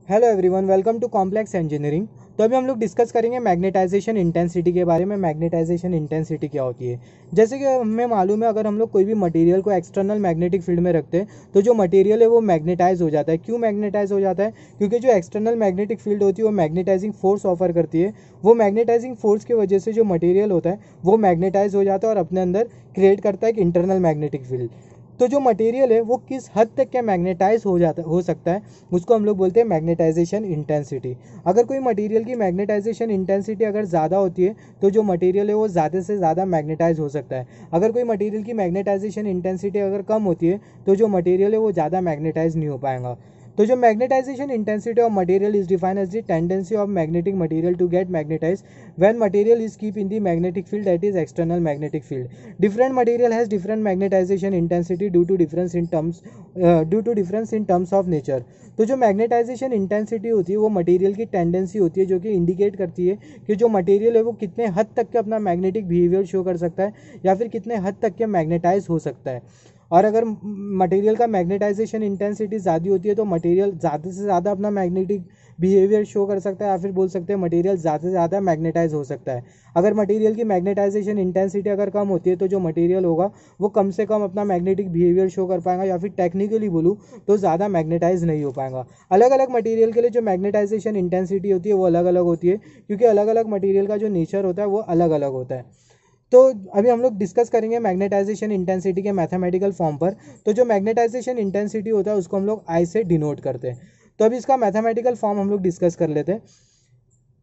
Hello everyone, welcome to complex engineering. तो अभी हम लोग डिस्कस करेंगे मैग्नेटाइजेशन इंटेंसिटी के बारे में। मैग्नेटाइजेशन इंटेंसिटी क्या होती है? जैसे कि हमें मालूम है, अगर हम लोग कोई भी मटेरियल को एक्सटर्नल मैग्नेटिक फील्ड में रखते हैं तो जो मटेरियल है वो मैग्नेटाइज हो जाता है। क्यों मैग्नेटाइज हो जाता है? क्योंकि जो एक्सटर्नल मैग्नेटिक फील्ड होती है वो मैग्नेटाइजिंग फोर्स ऑफर करती है। वो मैग्नेटाइजिंग फोर्स की वजह से जो मटेरियल होता है वो मैग्नेटाइज हो जाता है और अपने अंदर क्रिएट करता है एक इंटरनल मैग्नेटिक फील्ड। तो जो मटेरियल है वो किस हद तक क्या मैग्नेटाइज हो सकता है, उसको हम लोग बोलते हैं मैग्नेटाइजेशन इंटेंसिटी। अगर कोई मटेरियल की मैग्नेटाइजेशन इंटेंसिटी अगर ज़्यादा होती है तो जो मटेरियल है वो ज़्यादा से ज़्यादा मैग्नेटाइज हो सकता है। अगर कोई मटेरियल की मैग्नेटाइजेशन इंटेंसिटी अगर कम होती है तो जो मटेरियल है वो ज़्यादा मैग्नेटाइज नहीं हो पाएगा। तो जो magnetisation intensity of material is defined as the tendency of magnetic material to get magnetise when material is keep in the magnetic field, that is external magnetic field. Different material has different magnetization intensity due to difference in terms of nature. तो जो magnetisation intensity होती है वो material की tendency होती है, जो कि इंडिकेट करती है कि जो मटेरियल है वो कितने हद तक के अपना मैग्नेटिक बिहेवियर शो कर सकता है या फिर कितने हद तक के मैग्नेटाइज हो सकता है। और अगर मटेरियल का मैग्नेटाइजेशन इंटेंसिटी ज़्यादा होती है तो मटेरियल ज़्यादा से ज़्यादा अपना मैग्नेटिक बिहेवियर शो कर सकता है, या फिर बोल सकते हैं मटेरियल ज़्यादा से ज़्यादा मैग्नेटाइज हो सकता है। अगर मटेरियल की मैग्नेटाइजेशन इंटेंसिटी अगर कम होती है तो जो मटेरियल होगा वो कम से कम अपना मैग्नेटिक बिहेवियर शो कर पाएगा, या फिर टेक्निकली बोलूँ तो ज़्यादा मैग्नेटाइज नहीं हो पाएगा। अलग अलग मटेरियल के लिए जो मैग्नेटाइजेशन इंटेंसिटी होती है वो अलग अलग होती है, क्योंकि अलग अलग मटेरियल का जो नेचर होता है वो अलग अलग होता है। तो अभी हम लोग डिस्कस करेंगे मैग्नेटाइजेशन इंटेंसिटी के मैथमेटिकल फॉर्म पर। तो जो मैग्नेटाइजेशन इंटेंसिटी होता है उसको हम लोग आई से डिनोट करते हैं। तो अभी इसका मैथमेटिकल फॉर्म हम लोग डिस्कस कर लेते हैं।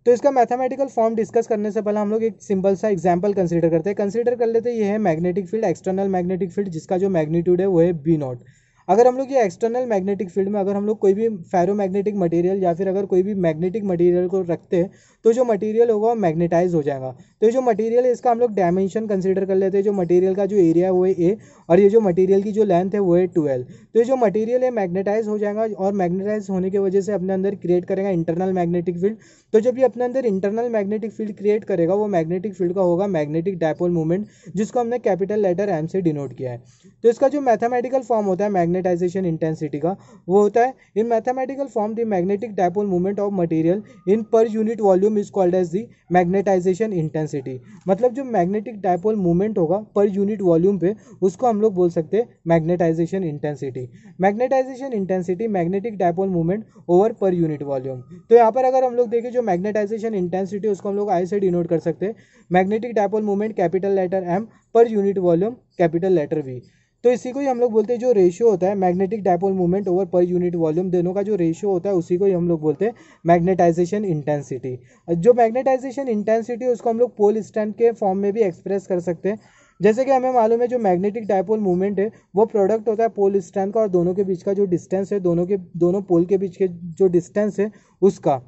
तो इसका मैथमेटिकल फॉर्म डिस्कस करने से पहले हम लोग एक सिंपल सा एग्जांपल कंसीडर कर लेते हैं। ये है magnetic field, external magnetic field, जिसका जो मैग्नीट्यूड है वो है बी नॉट। अगर हम लोग ये एक्सटर्नल मैग्नेटिक फील्ड में अगर हम लोग कोई भी फेरोमैग्नेटिक मटेरियल या फिर अगर कोई भी मैग्नेटिक मटेरियल को रखते हैं तो जो मटेरियल होगा वो मैग्नेटाइज हो जाएगा। तो ये जो मटेरियल है इसका हम लोग डायमेंशन कंसीडर कर लेते हैं। जो मटेरियल का जो एरिया है वो है ए, और ये जो मटेरियल की जो लेंथ है वो है 12। तो ये जो मटेरियल है मैग्नेटाइज हो जाएगा, और मैग्नेटाइज होने की वजह से अपने अंदर क्रिएट करेगा इंटरनल मैग्नेटिक फील्ड। तो जब ये अपने अंदर इंटरनल मैग्नेटिक फील्ड क्रिएट करेगा वो मैग्नेटिक फील्ड का होगा मैग्नेटिक डायपोल मूवमेंट, जिसको हमने कैपिटल लेटर एम से डिनोट किया है। तो इसका जो मैथमेटिकल फॉर्म होता है मैग्नेटाइजेशन इंटेंसिटी का वो होता है, in mathematical form the magnetic dipole movement of material in per unit volume is called as the magnetisation intensity. मतलब जो मैग्नेटिक डायपोल मूवमेंट होगा पर यूनिट वॉल्यूम पे उसको हम लोग बोल सकते हैं magnetisation intensity. Magnetisation intensity magnetic dipole movement over per unit volume. तो यहाँ पर अगर हम लोग देखें जो मैग्नेटाइजेशन इंटेंसिटी उसको हम लोग आई से डिनोट कर सकते हैं, magnetic dipole movement capital letter M per unit volume capital letter V. तो इसी को ही हम लोग बोलते हैं जो रेशियो होता है magnetic dipole movement over per unit volume, दोनों का जो रेशियो होता है उसी को ही हम लोग बोलते हैं मैग्नेटाइजेशन इंटेंसिटी। जो मैग्नेटाइजेशन इंटेंसिटी उसको हम लोग पोल स्ट्रेंथ के फॉर्म में भी एक्सप्रेस कर सकते हैं। जैसे कि हमें मालूम है जो मैग्नेटिक डायपोल मूवमेंट है वो प्रोडक्ट होता है पोल स्ट्रेंथ का और दोनों के बीच का जो डिस्टेंस है, दोनों पोल के बीच के जो डिस्टेंस है उसका।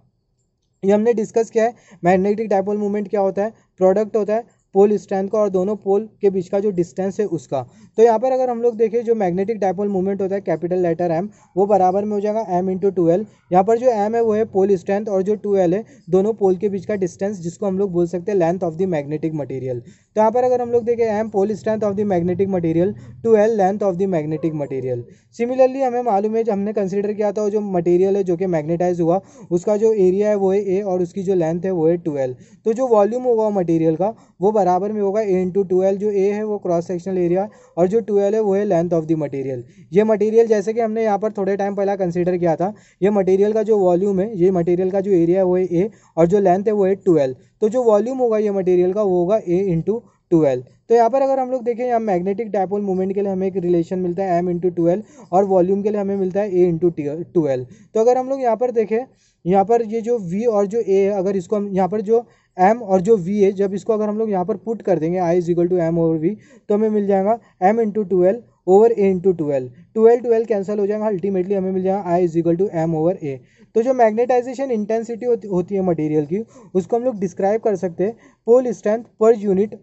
ये हमने डिस्कस किया है। मैग्नेटिक डायपोल मूवमेंट क्या होता है? प्रोडक्ट होता है पोल स्ट्रेंथ का और दोनों पोल के बीच का जो डिस्टेंस है उसका। तो यहाँ पर अगर हम लोग देखें जो मैग्नेटिक डायपोल मूवमेंट होता है कैपिटल लेटर एम, वो बराबर में हो जाएगा एम इंटू 12। यहाँ पर जो एम है वो है पोल स्ट्रेंथ और जो 12 है दोनों पोल के बीच का डिस्टेंस, जिसको हम लोग बोल सकते हैं length of the magnetic material. तो यहाँ पर अगर हम लोग देखें M pole strength of the magnetic material, 12 length of the magnetic material. Similarly हमें मालूम है जब हमने कंसिडर किया था जो मटेरियल है जो कि मैग्नेटाइज हुआ उसका जो एरिया है वो है ए और उसकी जो लेंथ है वो है 12। तो जो वॉल्यूम होगा मटेरियल का वो बराबर में होगा ए इंटू 12। जो ए है वो क्रॉस सेक्शनल एरिया और जो 12 है वो है लेंथ ऑफ द मटेरियल। ये मटेरियल जैसे कि हमने यहाँ पर थोड़े टाइम पहला कंसीडर किया था, ये मटेरियल का जो वॉल्यूम है, ये मटेरियल का जो एरिया है वो है ए और जो लेंथ है वो है 12। तो जो वॉल्यूम होगा ये मटेरियल का वो होगा ए इंटू 12। तो यहाँ पर अगर हम लोग देखें यहाँ मैग्नेटिक डायपोल मूवमेंट के लिए हमें एक रिलेशन मिलता है एम इंटू 12 और वॉल्यूम के लिए हमें मिलता है ए इंटू 12। तो अगर हम लोग यहाँ पर देखें, यहाँ पर ये जो v और जो a है, अगर इसको हम यहाँ पर जो m और जो v है जब इसको अगर हम लोग यहाँ पर पुट कर देंगे i is equal to m over v, तो हमें मिल जाएगा m into 12 over a into 12। 12 cancel हो जाएगा, अल्टीमेटली हमें मिल जाएगा i is equal to m over a। तो जो मैग्नेटाइजेशन इंटेंसिटी होती है मटेरियल की उसको हम लोग डिस्क्राइब कर सकते हैं pole strength per unit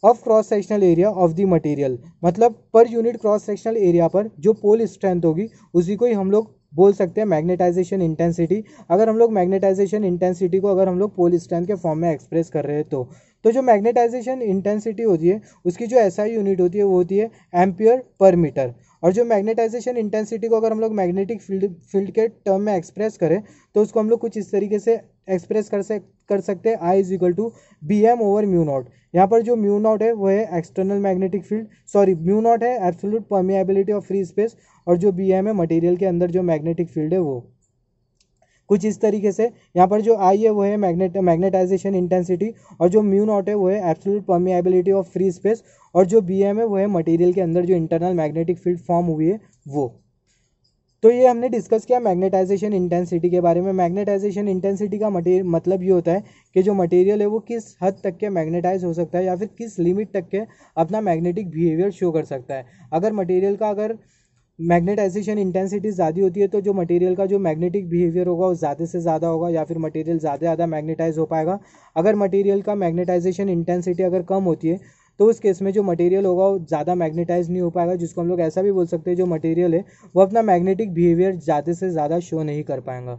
of cross sectional area of the material. मतलब per unit cross sectional area पर जो पोल स्ट्रेंथ होगी उसी को ही हम लोग बोल सकते हैं मैग्नेटाइजेशन इंटेंसिटी। अगर हम लोग मैग्नेटाइजेशन इंटेंसिटी को अगर हम लोग पोल स्ट्रेंथ के फॉर्म में एक्सप्रेस कर रहे हैं तो जो मैग्नेटाइजेशन इंटेंसिटी होती है उसकी जो एसआई यूनिट होती है वो होती है एम्पियर पर मीटर। और जो मैग्नेटाइजेशन इंटेंसिटी को अगर हम लोग मैग्नेटिक फील्ड के टर्म में एक्सप्रेस करें तो उसको हम लोग कुछ इस तरीके से एक्सप्रेस कर सकते हैं, I is equal to BM/μ0। यहाँ पर जो μ0 है वो है एक्सटर्नल मैग्नेटिक फील्ड, सॉरी μ0 है absolute permeability of free space, और जो Bm है मटेरियल के अंदर जो मैग्नेटिक फील्ड है वो। कुछ इस तरीके से यहाँ पर जो I है वो है मैग्नेटाइजेशन इंटेंसिटी, और जो μ0 है वो है absolute permeability of free space, और जो Bm है वो है मटेरियल के अंदर जो इंटरनल मैग्नेटिक फील्ड फॉर्म हुई है वो। तो ये हमने डिस्कस किया मैग्नेटाइजेशन इंटेंसिटी के बारे में। मैग्नेटाइजेशन इंटेंसिटी का मतलब ये होता है कि जो मटेरियल है वो किस हद तक के मैग्नेटाइज हो सकता है या फिर किस लिमिट तक के अपना मैग्नेटिक बिहेवियर शो कर सकता है। अगर मटेरियल का अगर मैग्नेटाइजेशन इंटेंसिटी ज़्यादा होती है तो जो मटेरियल का जो मैग्नेटिक बिहेवियर होगा वो ज़्यादा से ज़्यादा होगा, या फिर मटेरियल ज़्यादा मैग्नेटाइज हो पाएगा। अगर मटेरियल का मैग्नेटाइजेशन इंटेंसिटी अगर कम होती है तो उस केस में जो मटेरियल होगा वो ज़्यादा मैग्नेटाइज नहीं हो पाएगा, जिसको हम लोग ऐसा भी बोल सकते हैं जो मटेरियल है वो अपना मैग्नेटिक बिहेवियर ज़्यादा से ज़्यादा शो नहीं कर पाएगा।